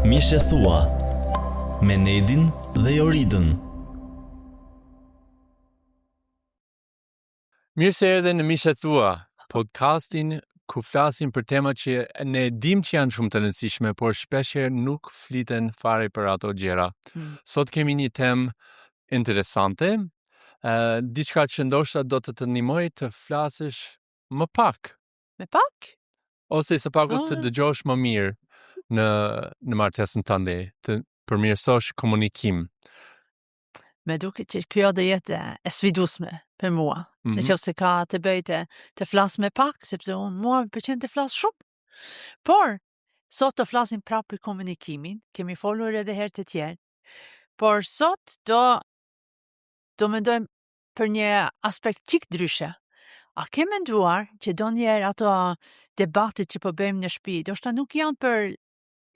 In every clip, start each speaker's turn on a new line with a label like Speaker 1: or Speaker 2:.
Speaker 1: Mishe Thua me Nedin dhe Joridën.
Speaker 2: Mirë se erdhe në Mishe Thua, podcastin ku flasim për tema që ne dim që janë shumë të rëndësishme, por shpeshherë nuk fliten fare për ato gjëra. Sot kemi një temë interesante, diçka që ndoshta do të ndihmoj të flasësh më pak.
Speaker 3: Me pak?
Speaker 2: Ose së paku të dëgjosh më mirë në martesën tënde, të përmirësosh komunikim.
Speaker 3: Me duke që kjo do jetë e sfiduesme për mua. Në qoftë se ka të bëjë të flas me pak, sepse mua më pëlqen të flas shumë. Por sot të flasim prapë për komunikimin, kemi folur edhe herë të tjerë. Por sot do mendojmë për një aspekt çik ndryshe. A ke menduar që donjëherë ato debatet që po bëjmë në shtëpi, ndoshta nuk janë për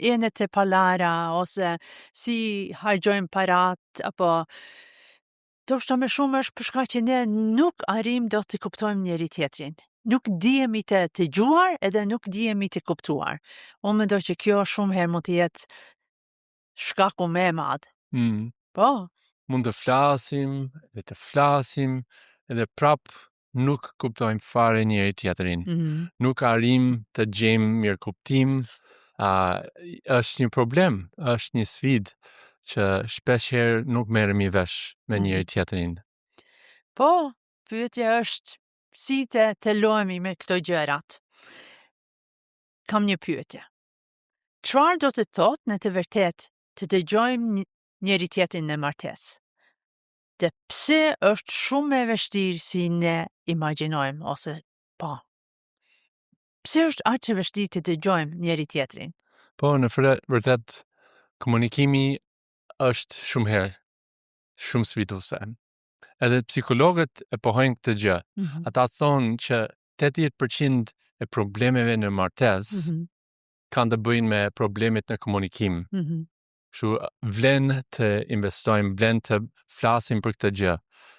Speaker 3: enet e palara ose si harxojmë parat apo ndoshta më shumë është për shkak që ne nuk arrim dot të kuptojmë njëri tjetrin. Nuk dihemi të dëgjuar edhe nuk dihemi të kuptuar. Unë mendoj që kjo shumë herë mund të jetë shkaku më i madh. Po,
Speaker 2: mund të flasim edhe prap nuk kuptojmë fare njëri tjetrin. Nuk arrim të gjejmë mirë kuptim. Është një problem, është një sfidë që shpeshherë nuk merremi vesh me njëri tjetrin.
Speaker 3: Po, pyetja është si të lohemi me këto gjërat. Kam një pyetje. Çfarë do të thotë në të vërtetë të dëgjojmë njëri tjetrin në martesë? Dhe pse është shumë e vështirë si ne imagjinojmë ose po. Pse është aq e vështirë të dëgjojmë njëri tjetrin?
Speaker 2: Po, në vërtet komunikimi është shumë herë shumë sfiduese. Edhe psikologët e pohojnë këtë gjë. Ata thonë që 80% e problemeve në martesë kanë të bëjnë me problemet në komunikim. Kështu vlen të investojmë, vlen të flasim për këtë gjë,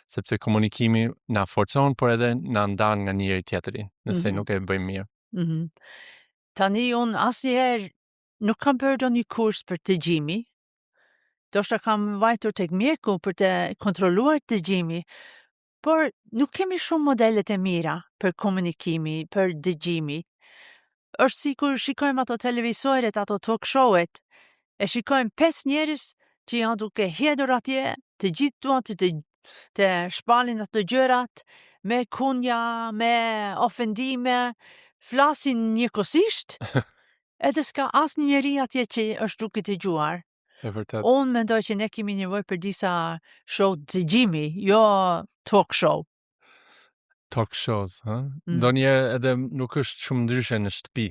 Speaker 2: sepse komunikimi na forcon, por edhe na ndan nga njëri tjetri, nëse nuk e bëjmë mirë.
Speaker 3: Tani unë asnjëherë nuk kam bërë ndonjë kurs për dëgjimi. Ndoshta kam vajtur tek mjeku për të kontrolluar dëgjimi, por nuk kemi shumë modelet e mira për komunikimi, për dëgjimi. Është sikur shikojmë ato televizoret, ato talk show-et, e shikojmë 5 njerëz që janë duke hedhur atje, të gjithë duan të shpalin ato gjërat, me kunja, me ofendime, flasin njëkohësisht, edhe s'ka asnjë njeri atje që është duke të dëgjuar.
Speaker 2: E vërtet.
Speaker 3: Unë mendoj që ne kemi nevojë për disa show dëgjimi, jo talk show.
Speaker 2: Talk shows, Ndonjëherë edhe nuk është shumë ndryshe në shtëpi.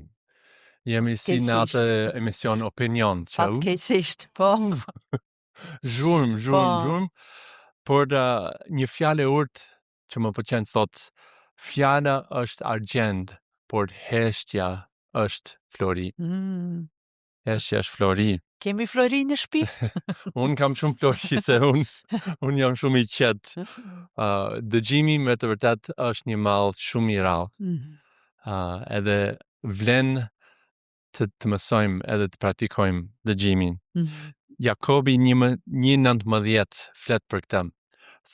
Speaker 2: Jemi si në atë emision opinion.
Speaker 3: Fatkeqësisht, po.
Speaker 2: Zhurm. Por një fjalë e urtë që më pëlqen thot, fjala është argjend, por heshtja është flori. Heshtja është flori.
Speaker 3: Kemi flori në shtëpi?
Speaker 2: Unë kam shumë flori se unë jam shumë i qetë. Dëgjimi me të vërtet është një mall shumë i rrallë. Edhe vlen të mësojmë edhe të praktikojmë dëgjimin. Jakobi 1:19 flet për këtë.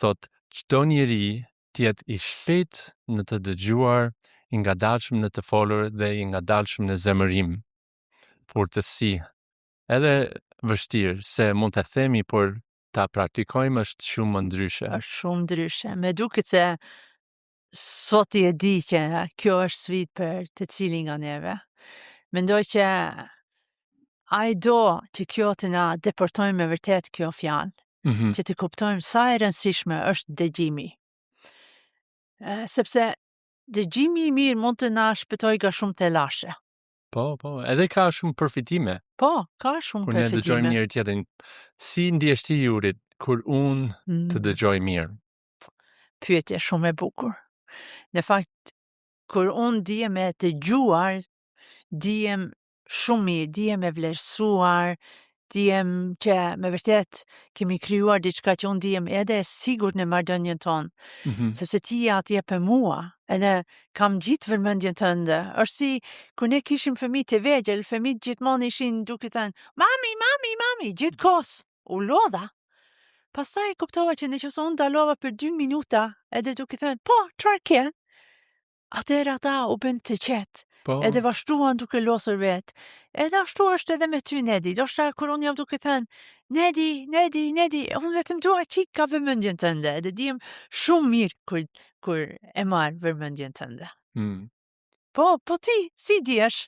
Speaker 2: Thot, çdo njeri tjetë i shpejt në të dëgjuar, i ngadalshëm në të folur dhe i ngadalshëm në zemërim. Furtësi. Edhe vështirë se mund të themi, por ta praktikojmë është shumë më ndryshe.
Speaker 3: Është shumë ndryshe. Me duket se sot i e di që kjo është sfidë për të cilin nga neve. Mendoj që ai do që kjo të na deportojmë me vërtet kjo fjalë, që të kuptojmë sa e rëndësishme është dëgjimi. Sepse dëgjimi i mirë mund të na shpëtojë nga shumë të lashe.
Speaker 2: Po, edhe ka shumë përfitime.
Speaker 3: Po, ka shumë përfitime.
Speaker 2: Kur ne dëgjojmë njëri tjetrin, si ndjesh ti Jurit kur unë të dëgjoj mirë?
Speaker 3: Pyetje shumë e bukur. Në fakt, kur unë dihem e të dëgjuar, dihem shumë mirë, dihem e vlerësuar, Dijem që me vërtet kemi krijuar diçka që unë dijem edhe e sigurt në marrëdhënien tonë, sepse ti je atje për mua, edhe kam gjithë vëmendjen tënde. Është si kur ne kishim fëmijë të vegjël, fëmijët gjithmonë ishin duke thënë, mami, gjithkohës. U lodha. Pastaj kuptova që nëse unë dalova për 2 minuta, edhe duke thënë, po, çfarë ke? Atëherë ata u bën të qetë.
Speaker 2: Po.
Speaker 3: Edhe vazhduan duke losur vetë. Edhe ashtu është edhe me ty, Nedi. Do shta kur unë jam duke thënë, Nedi, unë vetëm dua qik ka vëmendjen tënde. Edhe dijem shumë mirë kur e marr vëmendjen tënde. Po ti, si djesh?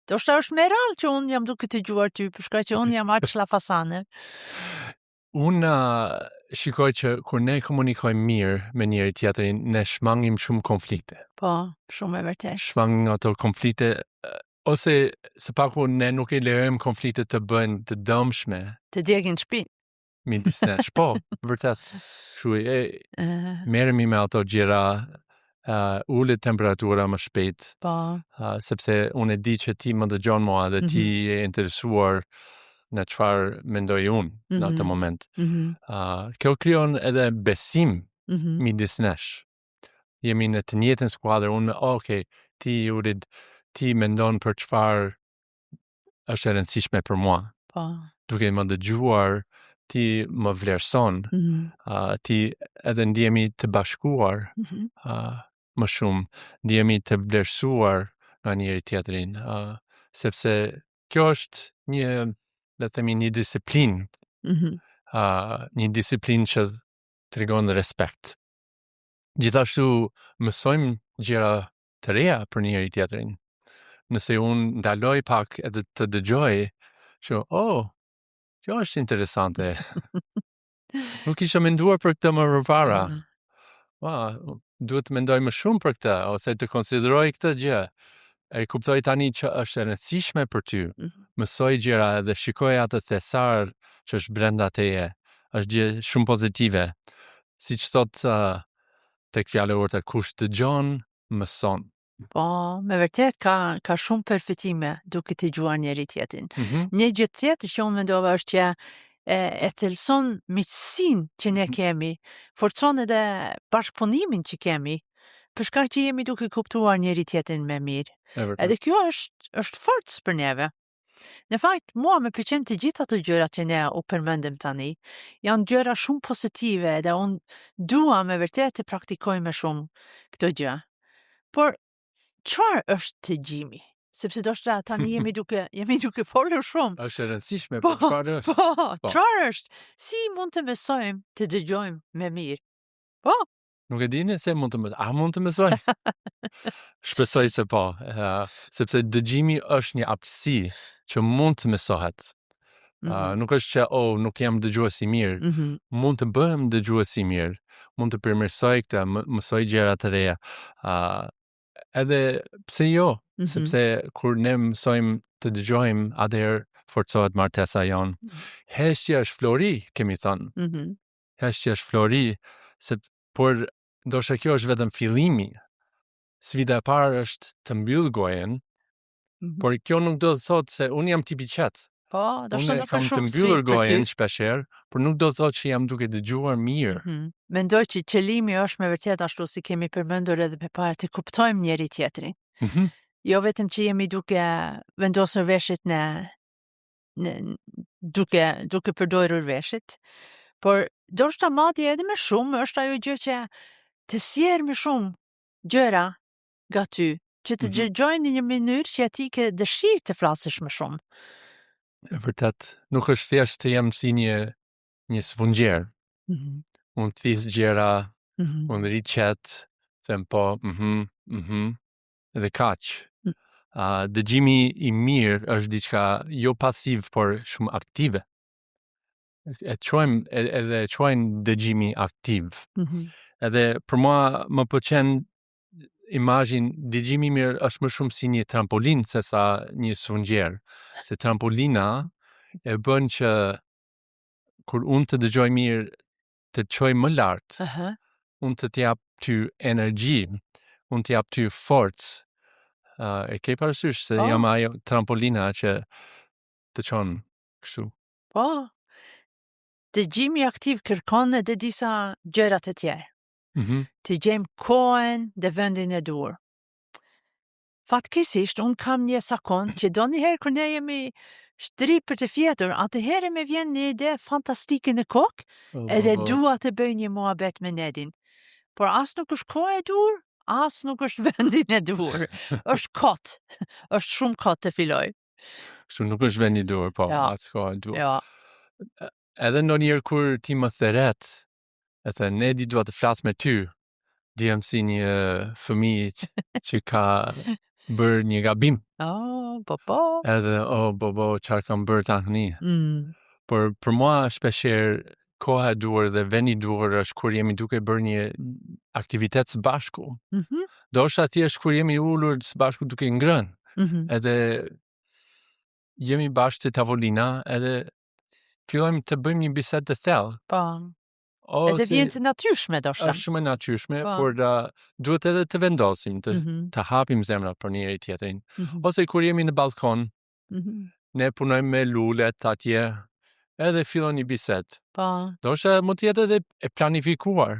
Speaker 3: Do shta është me rallë që unë jam duke të gjuar ty, përshka që unë jam aq shlafasane.
Speaker 2: Unë shikoj që kur ne komunikojmë mirë me njëri tjetrin, ne shmangim shumë konflikte.
Speaker 3: Po, shumë e vërtet.
Speaker 2: Shmangim ato konflikte, ose së paku ne nuk e lejojmë konflikte të bëjnë të dëmshme.
Speaker 3: Të djegin shtëpi.
Speaker 2: Midis nesh, po, vërtet. Merremi me ato gjëra, ullet temperatura më shpejt.
Speaker 3: Po.
Speaker 2: Sepse unë e di që ti më dëgjon mua dhe ti je interesuar në çfarë mendoj unë në atë moment. Kjo krijon edhe besim midis nesh. Jemi në të njëjtën skuadër, unë, ti mendon për çfarë është e rëndësishme për mua.
Speaker 3: Po.
Speaker 2: Duke më dëgjuar, ti më vlerëson, ti edhe ndjemi të bashkuar më shumë, ndjemi të vlerësuar nga njëri tjetrin, sepse kjo është një disiplinë, një disiplinë që tregon respekt. Gjithashtu mësojmë gjëra të reja për njëri tjetrin. Nëse unë ndaloj pak edhe të dëgjoj, që, kjo është interesante. Nuk isha menduar për këtë më përpara. Duhet të mendoj më shumë për këtë, ose të konsideroj këtë gjë. E kuptoj tani që është e rëndësishme për ty. Mësoj gjëra dhe shikoj atë thesar që është brenda teje. Është gjë shumë pozitive. Siç thot tek fjala e urtë, kush dëgjon, mëson.
Speaker 3: Po, me vërtet ka shumë përfitime duke të gjuar njëri tjetrin. Një gjë tjetër që unë mendova është që e thellëson miqësinë që ne kemi, forcon edhe bashkëpunimin që kemi, për shkak që jemi duke kuptuar njëri tjetrin më mirë. Edhe kjo është forcë për neve. Në fakt, mua më pëlqen të gjitha ato gjërat që ne u përmendim tani. Janë gjëra shumë pozitive dhe unë dua me vërtet të praktikoj më shumë këto gjë. Por çfarë është të gjimi? Sepse do shta tani jemi duke folur shumë.
Speaker 2: Është e rëndësishme, po çfarë është?
Speaker 3: Po, çfarë është? Si mund të mësojmë të dëgjojmë më mirë? Po.
Speaker 2: Nuk e dini se mund të mësoj? Shpresoj se po, sepse dëgjimi është një aftësi që mund të mësohet. Nuk është që, nuk jam dëgjues i mirë. Mund të bëhem dëgjues i mirë. Mund të përmirësoj këtë, mësoj gjëra të reja. Edhe pse jo, sepse kur ne mësojmë të dëgjojmë, atëherë forcohet martesa jonë. Heshtja është flori, kemi thënë. Heshtja është flori, por ndoshta kjo është vetëm fillimi. Sfida e parë është të mbyll gojen, por kjo nuk do të thotë se unë jam tip i qetë.
Speaker 3: Po, do të thotë
Speaker 2: kam të mbyllur gojen shpeshherë, por nuk do të thotë që jam duke dëgjuar mirë.
Speaker 3: Mendoj që qëllimi është me vërtet ashtu si kemi përmendur edhe më parë, të kuptojmë njëri tjetrin. Jo vetëm që jemi duke vendosur veshit duke përdorur veshit, por do shta madje edhe më shumë është ajo gjë që të sjellë më shumë gjëra nga ty, që të dëgjojnë në një mënyrë që ti ke dëshirë të flasësh më shumë.
Speaker 2: E vërtet, nuk është thjesht të jam si një sfungjer. Unë this gjëra, unë rri qetë, them po, dhe kaq. Dëgjimi i mirë është diçka jo pasiv, por shumë aktive. Edhe quajnë dëgjimi aktiv. Edhe për mua më pëlqen imazhin, dëgjimi i mirë është më shumë si një trampolin se sa një sfungjer. Se trampolina e bën që kur unë të dëgjoj mirë, të çoj më lart. Unë të jap ty energji, unë të jap ty forcë. E ke parasysh se jam ajo trampolina që të çon kështu.
Speaker 3: Po, dëgjimi aktiv kërkon edhe disa gjërat e tjerë. Të gjejmë kohën dhe vendin e duhur. Fatkeqësisht, unë kam një sakon që donjëherë kur ne jemi shtri për të fjetur, atëherë me vjen një ide fantastike në kokë, edhe dua të bëj një muhabet me Nedin. Por as nuk është kohë e duhur, as nuk është vendin e duhur. Është kot. Është shumë kot të filloj.
Speaker 2: Kështu nuk është vendi i duhur, po,
Speaker 3: Ja.
Speaker 2: as kohë e duhur.
Speaker 3: Ja.
Speaker 2: Edhe ndonjëherë kur ti më theret, e the Nedi dua të flas me ty, dihem si një fëmijë që ka bërë një gabim.
Speaker 3: Po.
Speaker 2: Edhe, bo, qarë kam bërë tani. Por për mua shpeshherë koha e duhur dhe vendi i duhur është kur jemi duke bërë një aktivitet së bashku. Do është thjesht kur jemi ulur së bashku duke ngrënë. Edhe jemi bashkë të tavolina edhe fillojmë të bëjmë një bisedë të thellë.
Speaker 3: Po. Edhe vjen të natyrshme, doshta.
Speaker 2: Është shumë e natyrshme,
Speaker 3: Po.
Speaker 2: por duhet edhe të vendosim, të hapim zemrat për njëri tjetrin. Ose kur jemi në balkon, ne punojmë me lulet atje, edhe fillon një bisedë.
Speaker 3: Po.
Speaker 2: Doshta mund të jetë edhe e planifikuar.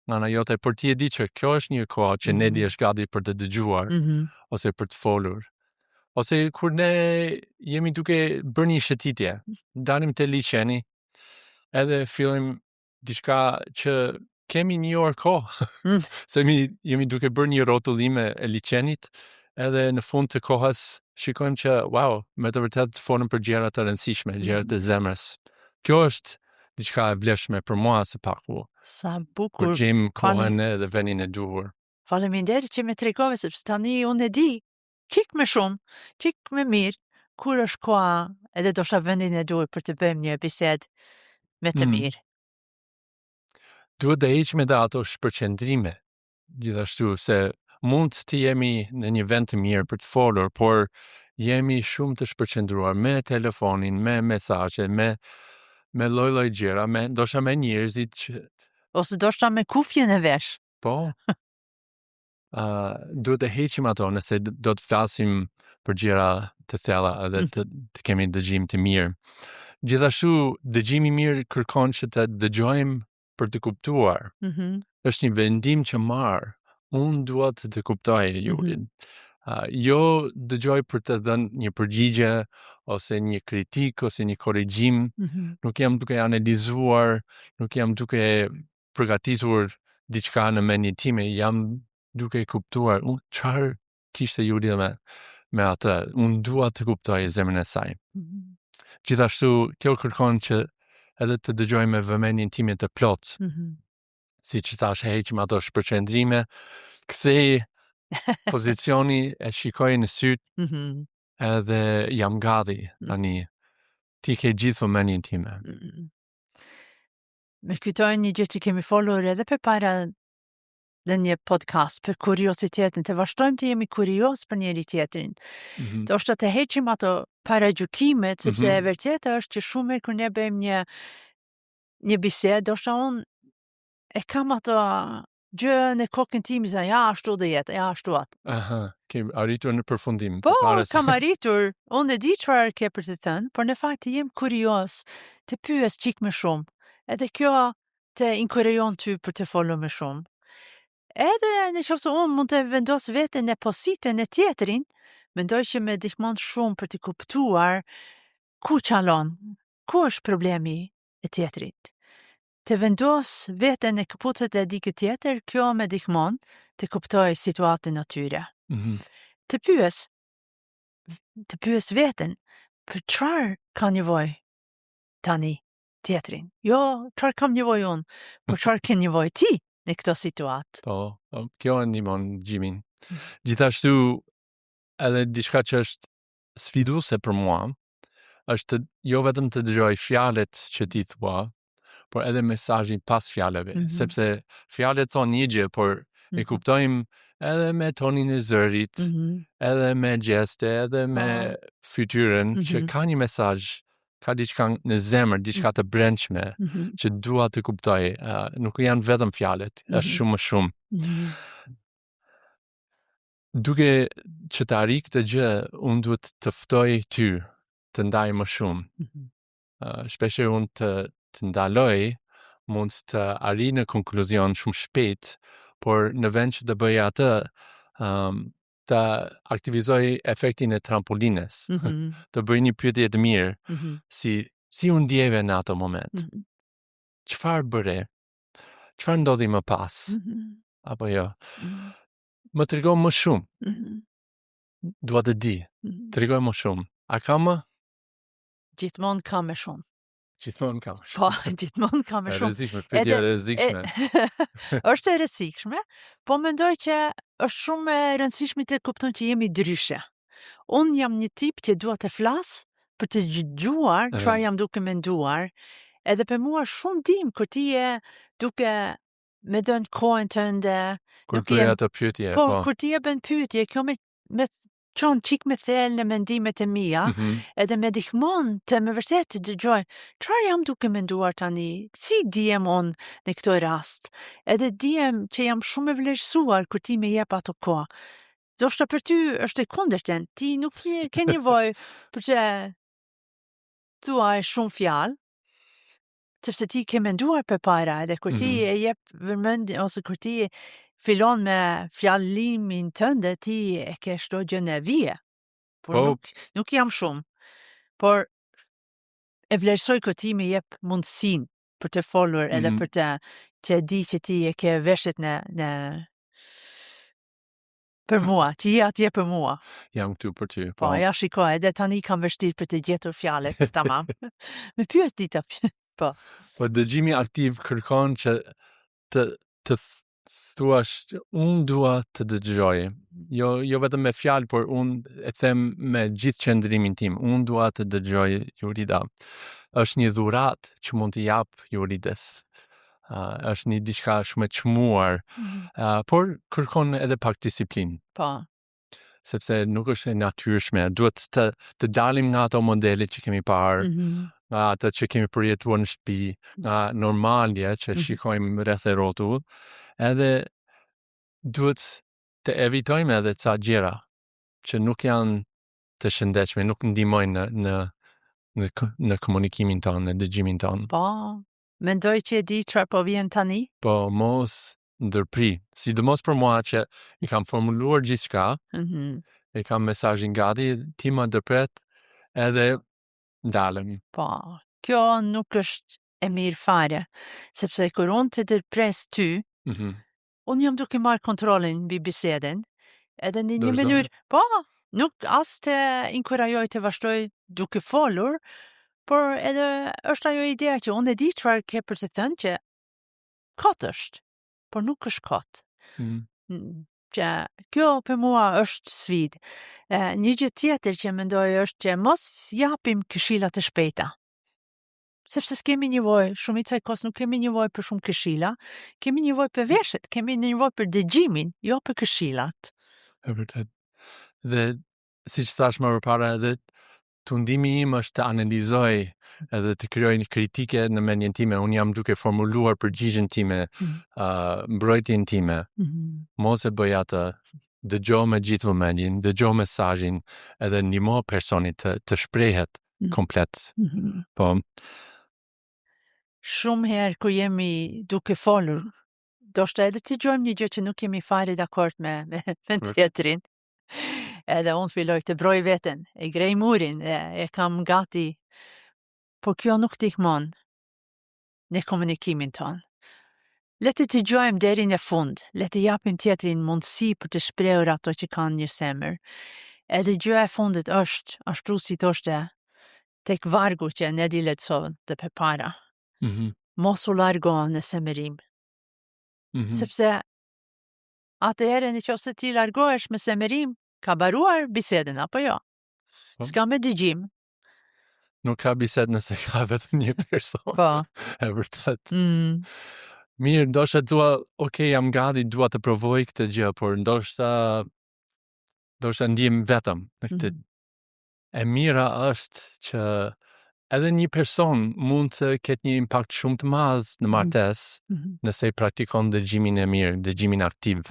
Speaker 2: Nga jote, por ti e di që kjo është një kohë që Nedi është gati për të dëgjuar, ose për të folur. Ose kur ne jemi duke bërë një shëtitje, dalim të liçeni, edhe fillojmë diçka që kemi një orë kohë, se jemi duke bërë një rrotullime e liçenit, edhe në fund të kohës shikojmë që, wow, me të vërtet folëm për gjëra të rëndësishme, gjëra të zemrës. Kjo është diçka e vlefshme për mua së paku.
Speaker 3: Sa bukur.
Speaker 2: Kur gjejmë kohën edhe vendin e duhur.
Speaker 3: Faleminderit që më tregove, sepse tani unë e di, çik më shumë, çik më mirë, kur është koha edhe doshta vendin e duhur për të bëjmë një bisedë me të mirë.
Speaker 2: Duhet të heqim edhe ato shpërqendrime, gjithashtu, se mund të jemi në një vend të mirë për të folur, por jemi shumë të shpërqendruar me telefonin, me mesazhe, me lloj gjëra, ndoshta me njerëzit që...
Speaker 3: Ose doshta me kufjen e vesh.
Speaker 2: Po. Duhet të heqim ato nëse do të flasim për gjëra të thella edhe të kemi dëgjim të mirë. Gjithashtu, dëgjimi mirë kërkon që të dëgjojmë për të kuptuar. Është një vendim që marr. Unë dua të kuptoj Julin. Jo dëgjoj për të dhënë një përgjigje ose një kritik ose një korrigjim. Nuk jam duke analizuar, nuk jam duke përgatitur diçka në mendjen time, jam duke kuptuar çfarë kishte Juli me atë. Unë dua të kuptoj zemrën e saj. Gjithashtu, kjo kërkon që edhe të dëgjoj me vëmendjen time të plotë. Si që thash, heqim ato shpërqendrime, kthej pozicioni, e shikoj në syt, edhe jam gati tani. Ti ke gjithë vëmendjen time.
Speaker 3: Më kujtojnë një gjë që kemi folur edhe për para në një podcast për kuriozitetin, të vazhdojmë të jemi kurioz për njëri tjetrin. Do është të heqim ato paragjykimet, sepse e vërteta është që shumë kur ne bëjmë një bisedë, do është unë e kam ato gjë në kokën tim, ja ashtu dhe jetë, ja ashtu atë.
Speaker 2: Aha, ke arritur në përfundim.
Speaker 3: Po, kam arritur, unë e di çfarë ke për të thënë, por në fakt jem kurioz të pyes çik më shumë. Edhe kjo të inkurajon ty për të folur më shumë. Edhe në qoftë se unë mund të vendos veten në pozitën e tjetrin, mendoj që më ndihmon shumë për të kuptuar ku çalon, ku është problemi e tjetrit. Të vendos veten në këpucët e dikë tjetër, kjo më ndihmon të kuptoj situatën atyre. Të pyes veten për çfarë ka nevojë tani tjetrin. Jo, çfarë kam nevojë unë, por çfarë ke nevojë ti në këtë situatë.
Speaker 2: Po, kjo e ndihmon Gjimin. Gjithashtu, edhe diçka që është sfiduese për mua, është jo vetëm të dëgjoj fjalët që ti thua, por edhe mesazhin pas fjalëve, sepse fjalët thonë një gjë, por e kuptojmë edhe me tonin e zërit, edhe me gjeste, edhe me fytyrën, që ka një mesazh, ka diçka në zemër, diçka të brendshme, që dua të kuptoj. Nuk janë vetëm fjalët, është shumë më shumë. Duke që të arrik këtë gjë, unë duhet të ftoj ty të ndaj më shumë. shpesher unë të ndaloj, mund të arri në konkluzion shumë shpejt, por në vend që të bëj atë, të aktivizoj efektin e trampolines, të bëj një pyetje të mirë, si unë ndjeve në ato moment, çfarë bëre, çfarë ndodhi më pas, apo jo, më tregon më shumë, dua të di, tregoj më shumë, a ka më?
Speaker 3: Gjithmonë ka më shumë.
Speaker 2: Gjithmonë ka më shumë.
Speaker 3: Po, gjithmonë ka më shumë.
Speaker 2: Rrezikshme, pyetje e rrezikshme.
Speaker 3: Është e rrezikshme, po mendoj që është shumë e rëndësishme të kuptojmë që jemi ndryshe. Unë jam një tip që dua të flas për të dëgjuar çfarë jam duke menduar, edhe për mua shumë dim kur ti je duke me dhënë kohën tënde.
Speaker 2: Kur bëj ato pyetje,
Speaker 3: po. Kur ti e bën pyetje, kjo me çon çik me thellë në mendimet e mia, edhe me ndihmon të me vërtet të dëgjoj çfarë jam duke menduar tani, si dihem unë në këtë rast, edhe dihem që jam shumë e vlerësuar kur ti më jep ato kohë. Do shta për ty është e kundërtën, ti nuk ke nevojë për që thuaj shumë fjalë, sepse ti ke menduar përpara, edhe kur ti e jep vëmendje ose kur ti fillon me fjallimin tënde, ti e ke çdo gjë në vije. Por nuk jam shumë. Por e vlerësoj kur ti më jep mundësinë për të folur edhe për të që di që ti e ke veshët në për mua, që je atje për mua.
Speaker 2: Jam këtu për ty.
Speaker 3: Po, ja shikoj, edhe tani kam vështirë për të gjetur fjalët, tamam. Me pyet dita. Po.
Speaker 2: Po dëgjimi aktiv kërkon që të thuash, unë dua të dëgjoj. Jo vetëm me fjalë, por unë e them me gjithë qëndrimin tim. Unë dua të dëgjoj Jurida. Është një dhuratë që mund të jap Jurides. Është një diçka shumë e çmuar, por kërkon edhe pak disiplinë.
Speaker 3: Po.
Speaker 2: Sepse nuk është e natyrshme. Duhet të dalim nga ato modele që kemi parë, nga ato që kemi përjetuar në shtëpi, nga normalja që shikojmë rreth e rrotull, edhe duhet të evitojmë edhe ca gjëra që nuk janë të shëndetshme, nuk ndihmojnë në komunikimin tonë, në dëgjimin tonë.
Speaker 3: Po, mendoj që e di çfarë po vjen tani?
Speaker 2: Po, mos ndërpri, sidomos për mua që i kam formuluar gjithçka, e kam mesazhin gati, ti më ndërpret edhe ndalem.
Speaker 3: Po, kjo nuk është e mirë fare, sepse kur unë të ndërpres ty, unë jam duke marrë kontrolin mbi bisedën, edhe në një mënyrë, po, nuk as të inkurajoj të vazhdoj duke folur, por edhe është ajo ideja që unë e di çfarë ke për të thënë që kot është, por nuk është kot. Që kjo për mua është sfidë. Një gjë tjetër që mendoj është që mos japim këshilla të shpejta. Sepse s'kemi nevojë, shumica e kohës nuk kemi nevojë për shumë këshilla, kemi nevojë për veshët, kemi nevojë për dëgjimin, jo për këshillat.
Speaker 2: E vërtet. Dhe siç thash më përpara, edhe tundimi im është të analizoj edhe të krijoj një kritike në mendjen time. Unë jam duke formuluar përgjigjen time, mbrojtjen time. Mos e bëj atë, dëgjoj me gjithë vëmendjen, dëgjoj mesazhin, edhe ndihmo personin të shprehet komplet. Po.
Speaker 3: Shumë herë kur jemi duke folur, do shta edhe të gjojmë një gjë që nuk jemi fare dakord me tjetrin. Edhe unë filloj të broj veten, e grej murin, e kam gati, por kjo nuk ndihmon në komunikimin ton. Le të gjojmë deri në fund, le të japim tjetrin mundësi për të shprehur ato që kanë një zemër. Edhe gjëja e fundit është, ashtu si thoshte, tek vargu që ne di lexon të përpara. Mos u largo në semërim. Sepse atëherë nëse ti largohesh me semërim, ka baruar bisedën, apo jo? S'ka me dëgjim.
Speaker 2: Nuk ka bisedë nëse ka vetëm një person.
Speaker 3: Po.
Speaker 2: E vërtet. Mirë, ndoshta jam gati, dua të provoj këtë gjë, por ndoshta ndiem vetëm në këtë. E mira është që edhe një person mund të ketë një impakt shumë të madh në martesë, nëse i praktikon dëgjimin e mirë, dëgjimin aktiv.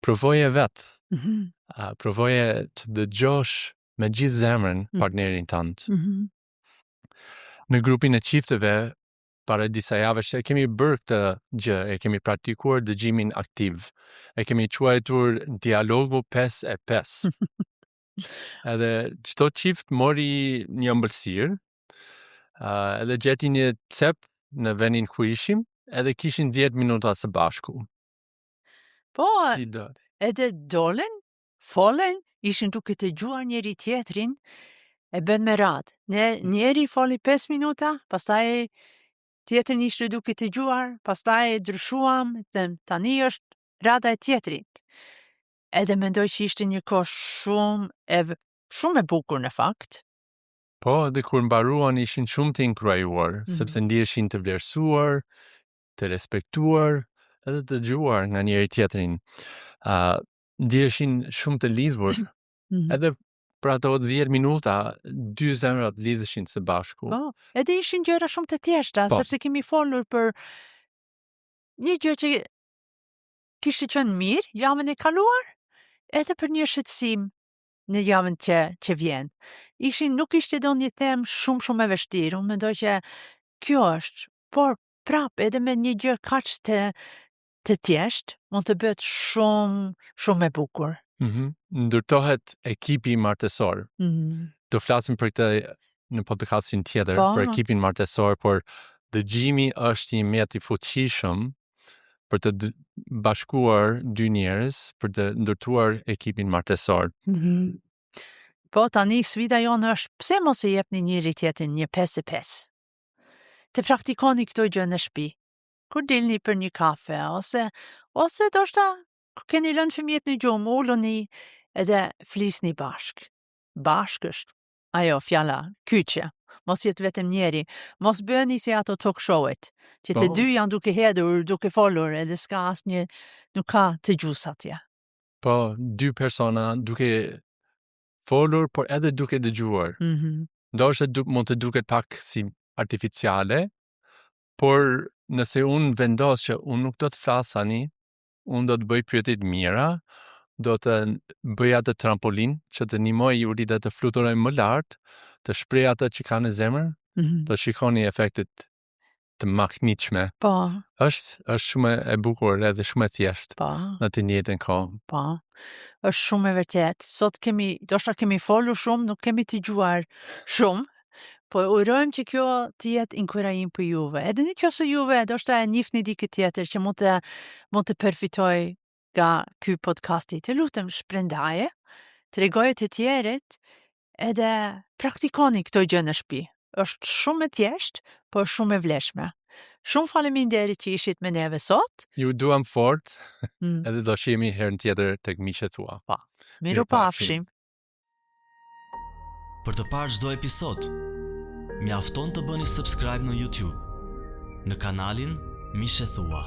Speaker 2: Provoje vetë. Provoje të dëgjosh me gjithë zemrën partnerin tënd. Në grupin e qifteve, para disa javësh e kemi bërë këtë gjë, e kemi praktikuar dëgjimin aktiv. E kemi quajtur dialogu 5-5. Edhe çdo qift mori një ëmbëlsirë, edhe gjeti një cep në vendin ku ishim, edhe kishin 10 minuta së bashku.
Speaker 3: Po,
Speaker 2: Si do?
Speaker 3: edhe dolen, folen, ishin duke të gjuar njeri tjetrin, e bën me radhë. Njeri foli 5 minuta, pastaj tjetrin ishte duke të gjuar, pastaj ndryshuam, dhe tani është rada e tjetrit. Edhe mendoj që ishte një kohë shumë e bukur në fakt.
Speaker 2: Po, dhe kur mbaruan ishin shumë të inkurajuar, sepse ndiheshin të vlerësuar, të respektuar, edhe të dëgjuar nga njëri tjetrin. Ndiheshin shumë të lidhur, edhe për ato 10 minuta, 2 zemrat lidheshin së bashku.
Speaker 3: Po, edhe ishin gjëra shumë të thjeshta,
Speaker 2: Po.
Speaker 3: sepse kemi folur për një gjë që kishte qenë mirë javën e kaluar, edhe për një shqetësim në javën që vjen. Nuk ishte do një temë shumë e vështirë, unë mendoj që kjo është, por prap edhe me një gjë kaq të thjeshtë, mund të bëhet shumë e bukur.
Speaker 2: Ndërtohet ekipi martesor. Do flasim për këtë në podcastin tjetër,
Speaker 3: Po.
Speaker 2: për ekipin martesor, por dëgjimi është një mjet i fuqishëm për të bashkuar dy njerëz, për të ndërtuar ekipin martesor.
Speaker 3: Po, tani sfida jonë është, pse mos e jepni njëri tjetrin një 5-5? Të praktikoni këto gjë në shtëpi. Kur dilni për një kafe, ose doshta kur keni lënë fëmijët në gjumë, uluni edhe flisni bashk. Bashk është ajo fjala kyçe. Mos jetë vetëm njeri, mos bëni si ato talk show-et, që të dy janë duke hedhur, duke folur, edhe s'ka asnjë, nuk ka të gjus atje.
Speaker 2: Po, 2 persona duke folur, por edhe duke dëgjuar. Ndoshta mund të duket pak si artificiale, por nëse unë vendos që unë nuk do të flas tani, unë do të bëj pyetje të mira, do të bëj atë trampolin që të ndihmoj Juli dhe të fluturoj më lart, të shpreh atë që ka në zemër, të shikoni efektet të makniqme.
Speaker 3: Po.
Speaker 2: Është shumë e bukur edhe shumë e thjeshtë.
Speaker 3: Po.
Speaker 2: Në të njëjtën kohë.
Speaker 3: Po. Është shumë e vërtet. Sot doshta kemi folur shumë, nuk kemi të gjuar shumë. Po urojmë që kjo të jetë inkurajim për juve. Edhe nëse juve doshta e njihni dikë tjetër që mund të përfitoj nga ky podcasti, të lutem shprendaje, tregoje të tjerët, edhe praktikoni këto gjë në shtëpi. Është shumë e thjeshtë, por shumë e vlefshme. Shumë faleminderit që ishit me neve sot.
Speaker 2: Ju duam fort, edhe do shihemi herën tjetër tek miqet tua.
Speaker 3: Pa. Mirupafshim.
Speaker 1: Për të parë çdo episod, mjafton të bëni subscribe në YouTube, në kanalin Miqet Tua.